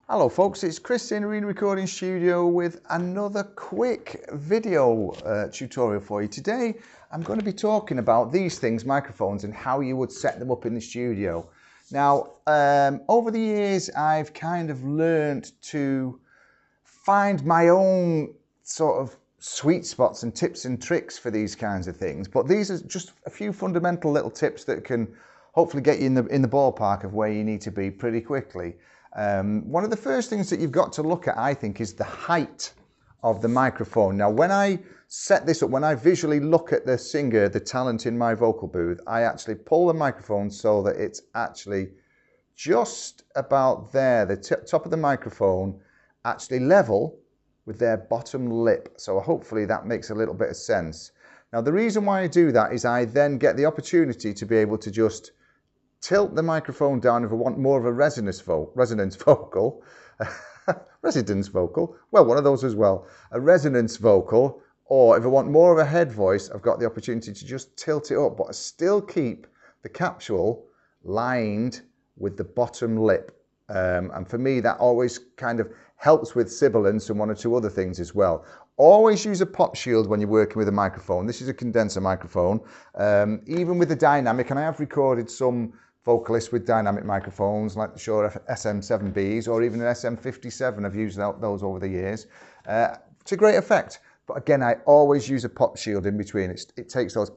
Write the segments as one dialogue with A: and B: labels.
A: Hello folks, it's Chris in Arena Recording Studio with another quick video tutorial for you. Today I'm going to be talking about these things, microphones, and how you would set them up in the studio. Now over the years I've kind of learned to find my own sort of sweet spots and tips and tricks for these kinds of things, but these are just a few fundamental little tips that can hopefully get you in the ballpark of where you need to be pretty quickly. One of the first things that you've got to look at, I think, is the height of the microphone. Now, when I set this up, when I visually look at the singer, the talent in my vocal booth, I actually pull the microphone so that it's actually just about there, the top of the microphone, actually level with their bottom lip. So hopefully that makes a little bit of sense. Now, the reason why I do that is I then get the opportunity to be able to just tilt the microphone down if I want more of a resonance vocal, residence vocal, well, one of those as well, a resonance vocal, or if I want more of a head voice, I've got the opportunity to just tilt it up, but I still keep the capsule lined with the bottom lip. And for me, that always kind of helps with sibilance and one or two other things as well. Always use a pop shield when you're working with a microphone. This is a condenser microphone, even with the dynamic, and I have recorded some vocalists with dynamic microphones like the Shure SM7Bs or even an SM57. I've used those over the years to great effect. But again, I always use a pop shield in between. It takes those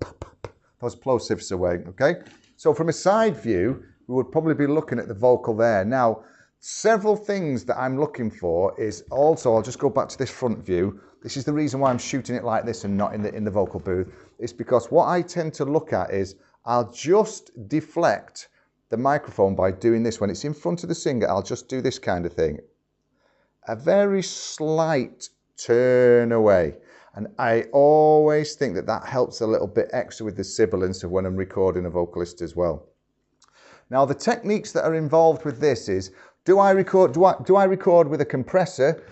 A: plosives away, okay? So from a side view, we would probably be looking at the vocal there. Now, several things that I'm looking for is also, I'll just go back to this front view. This is the reason why I'm shooting it like this and not in the vocal booth. It's because what I tend to look at is I'll just deflect the microphone by doing this. When it's in front of the singer, I'll just do this kind of thing. A very slight turn away. And I always think that that helps a little bit extra with the sibilance of when I'm recording a vocalist as well. Now, the techniques that are involved with this is, do I record with a compressor?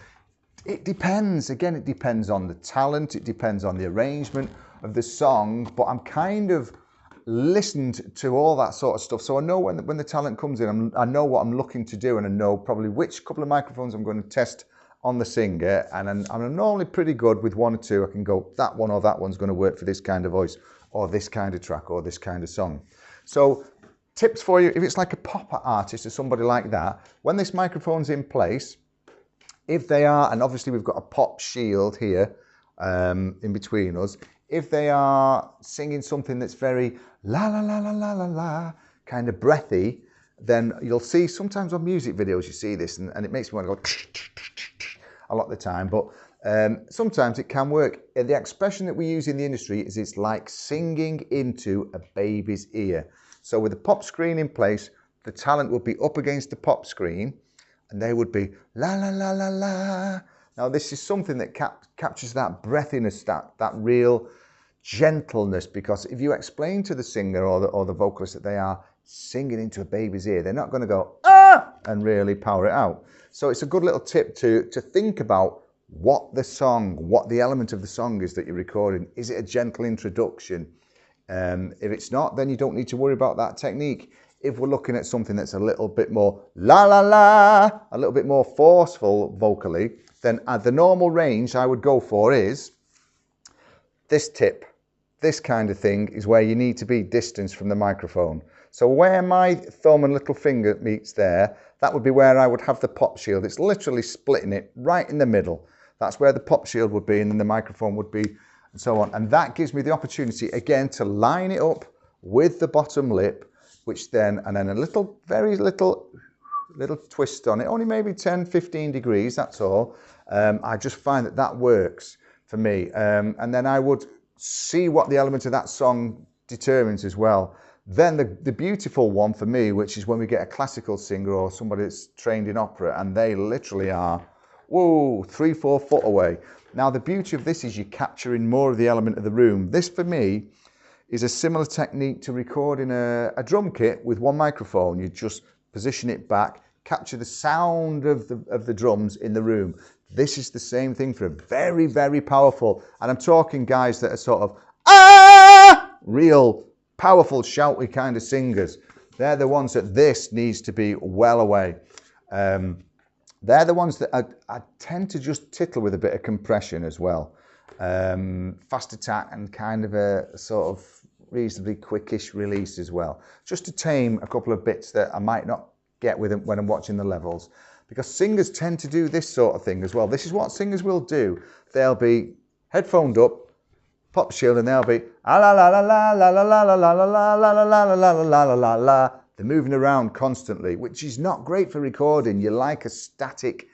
A: It depends. Again, it depends on the talent. It depends on the arrangement of the song. But I'm kind of listened to all that sort of stuff. So I know when the talent comes in, I know what I'm looking to do, and I know probably which couple of microphones I'm going to test on the singer. And I'm normally pretty good with one or two. I can go, that one or that one's going to work for this kind of voice or this kind of track or this kind of song. So tips for you, if it's like a pop artist or somebody like that, when this microphone's in place, if they are, and obviously we've got a pop shield here in between us, if they are singing something that's very la la la la la la la, kind of breathy, then you'll see sometimes on music videos you see this, and it makes me want to go a lot of the time, but sometimes it can work. The expression that we use in the industry is it's like singing into a baby's ear. So with the pop screen in place, the talent would be up against the pop screen, and they would be la la la la la. Now this is something that captures that breathiness, that real gentleness, because if you explain to the singer or the vocalist that they are singing into a baby's ear, they're not going to go ah and really power it out. So it's a good little tip to think about what the element of the song is that you're recording. Is it a gentle introduction? If it's not, then you don't need to worry about that technique. If we're looking at something that's a little bit more la la la, a little bit more forceful vocally, then at the normal range I would go for is this tip. This kind of thing is where you need to be distance from the microphone. So where my thumb and little finger meets there, that would be where I would have the pop shield. It's literally splitting it right in the middle. That's where the pop shield would be, and then the microphone would be, and so on. And that gives me the opportunity again to line it up with the bottom lip, which then, and then a little, very little twist on it, only maybe 10, 15 degrees, that's all. I just find that works for me. And then I would see what the element of that song determines as well. Then the beautiful one for me, which is when we get a classical singer or somebody that's trained in opera, and they literally are, whoa, 3-4 foot away. Now the beauty of this is you're capturing more of the element of the room. This for me is a similar technique to recording a drum kit with one microphone. You just position it back, capture the sound of the drums in the room. This is the same thing for a very, very powerful, and I'm talking guys that are sort of, real powerful, shouty kind of singers. They're the ones that this needs to be well away. They're the ones that I tend to just tittle with a bit of compression as well. Fast attack and kind of a sort of reasonably quickish release as well. Just to tame a couple of bits that I might not get with them when I'm watching the levels. Because singers tend to do this sort of thing as well. This is what singers will do. They'll be headphoned up, pop shield, and they'll be la la la la la la la la la la la la la la la la la la la. They're moving around constantly, which is not great for recording. You like a static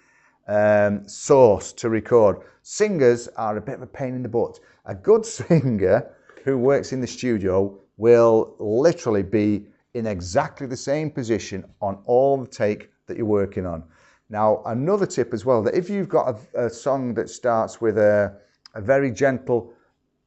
A: source to record. Singers are a bit of a pain in the butt. A good singer who works in the studio will literally be in exactly the same position on all the take that you're working on. Now, another tip as well, that if you've got a song that starts with a very gentle,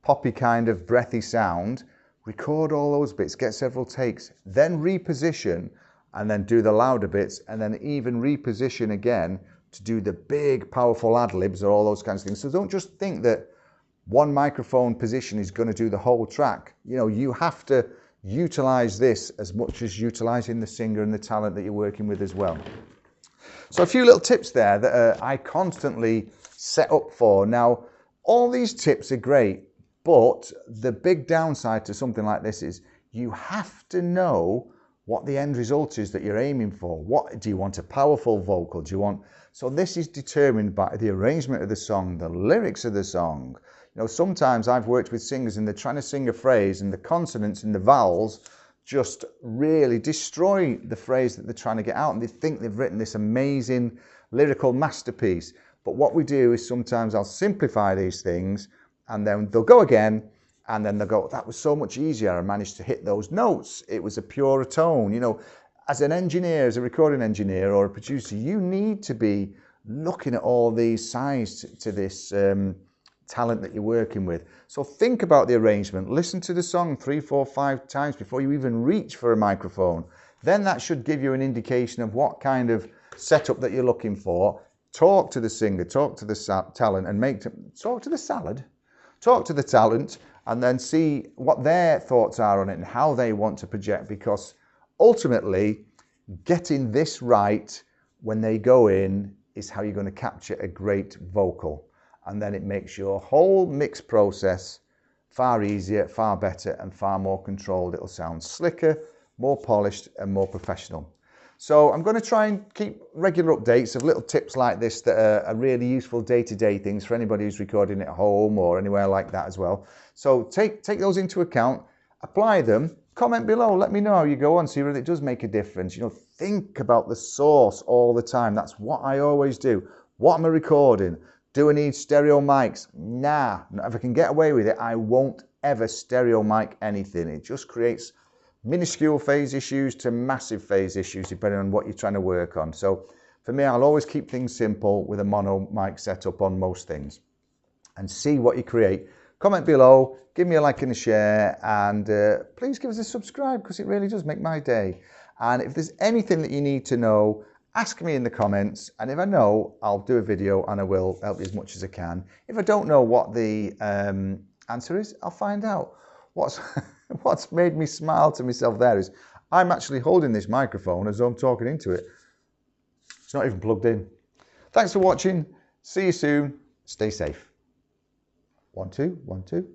A: poppy kind of breathy sound, record all those bits, get several takes, then reposition, and then do the louder bits, and then even reposition again to do the big, powerful ad-libs or all those kinds of things. So don't just think that one microphone position is going to do the whole track. You know, you have to utilize this as much as utilizing the singer and the talent that you're working with as well. So a few little tips there that I constantly set up for. Now, all these tips are great, but the big downside to something like this is you have to know what the end result is that you're aiming for. What do you want? A powerful vocal? Do you want? So this is determined by the arrangement of the song, the lyrics of the song. You know, sometimes I've worked with singers and they're trying to sing a phrase and the consonants and the vowels just really destroy the phrase that they're trying to get out, and they think they've written this amazing lyrical masterpiece. But what we do is sometimes I'll simplify these things, and then they'll go again, and then they'll go, that was so much easier. I managed to hit those notes. It was a purer tone. You know, as an engineer, as a recording engineer or a producer, you need to be looking at all these sides to this talent that you're working with. So think about the arrangement. Listen to the song 3, 4, 5 times before you even reach for a microphone. Then that should give you an indication of what kind of setup that you're looking for. Talk to the singer, talk to the talent, and talk to the salad. Talk to the talent, and then see what their thoughts are on it and how they want to project, because ultimately getting this right when they go in is how you're going to capture a great vocal. And then it makes your whole mix process far easier, far better, and far more controlled. It'll sound slicker, more polished, and more professional. So I'm going to try and keep regular updates of little tips like this that are really useful day-to-day things for anybody who's recording at home or anywhere like that as well. So take those into account, apply them, comment below, let me know how you go on, see whether it does make a difference. You know, think about the source all the time. That's what I always do. What am I recording? Do I need stereo mics? Nah, if I can get away with it, I won't ever stereo mic anything. It just creates minuscule phase issues to massive phase issues depending on what you're trying to work on. So for me, I'll always keep things simple with a mono mic setup on most things, and see what you create. Comment below, give me a like and a share, and please give us a subscribe, because it really does make my day. And if there's anything that you need to know, ask me in the comments, and if I know, I'll do a video and I will help you as much as I can. If I don't know what the answer is, I'll find out. What's made me smile to myself there is I'm actually holding this microphone as though I'm talking into it. It's not even plugged in. Thanks for watching. See you soon. Stay safe. 1, 2, 1, 2.